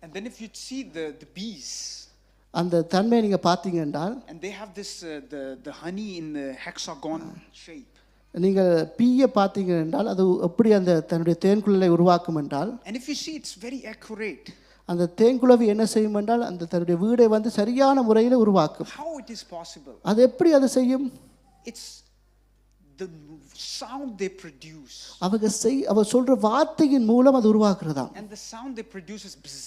And then if you see the bees, அந்த தன்மையை நீங்க பார்த்தீங்க என்றால், and they have this the honey in the hexagon shape. நீங்கள் பீயை பார்த்தீங்க என்றால் அது எப்படி அந்த தன்னுடைய தேன்குழலை உருவாக்கும் என்றால், and if you see it's very accurate. அந்த தேன்குழவி என்ன செய்யும் என்றால் அந்த தன்னுடைய வீடை வந்து சரியான முறையில் உருவாக்கும். How it is possible? அது எப்படி அது செய்யும்? It's the sound they produce. அவங்க சொல்ற வார்த்தையின் மூலம் அது உருவாக்குறதாம். And the sound they produce is bzz.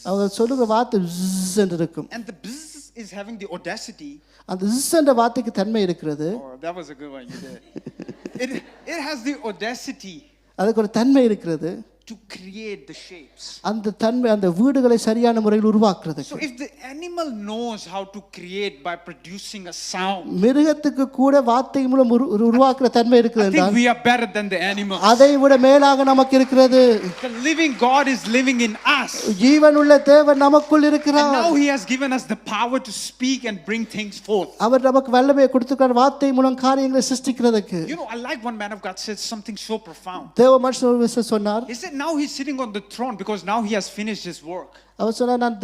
அவங்க சொல்ற வார்த்தை bzz என்று இருக்கும். And the bzz is having the audacity. அந்த bzz என்ற வார்த்தைக்கு தன்மை இருக்கிறது. Oh, that was a good one you did. It has the audacity. அதுக்கு ஒரு தன்மை இருக்கிறது. To create the shapes. அந்த தன்மை அந்த வீடுகளை சரியான முறையில் உருவாக்குறதுக்கு. So if the animal knows how to create by producing a sound, மிருகத்துக்கு கூட வார்த்தை மூலம் உருவாக்குற தன்மை இருக்குது I think என்றால் we are better than the animals. அதை விட மேலாக நமக்கு இருக்கிறது. The living God is living in us. ஜீவனுள்ள தேவன் நமக்குள் இருக்கிறார். And now he has given us the power to speak and bring things forth. அவர் நமக்கு வல்லமையை கொடுத்திருக்கிறார் வார்த்தை மூலம் காரியங்களை சிருஷ்டிக்கிறதுக்கு. You know, I like one man of God said something so profound. தேவ மனுஷன் ஒரு விஷயம் சொன்னார். He said now he's sitting on the throne because now he has finished his work. அவர் சொன்னார் நான்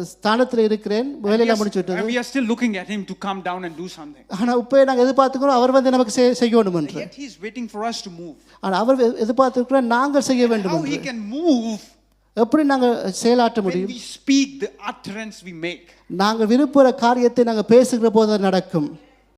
ஸ்தானத்தில் இருக்கிறேன், வேலையெல்லாம் முடிச்சு விட்டது. And we are still looking at him to come down and do something. ஆனா இப்பவே நாங்க எதிர்பார்த்துக்கிறோம் அவர் வந்து நமக்கு செய்யணும் என்று. Yet he is waiting for us to move. ஆனா அவர் எதிர்பார்த்திருக்கிறார் நாங்கள் செய்ய வேண்டும் How என்று. he can move எப்படி நாங்க செயலாற்ற when முடியும்? we speak the utterance we make. நாங்கள் விரும்புகிற காரியத்தை நாங்கள் பேசுகிற போது அது நடக்கும்.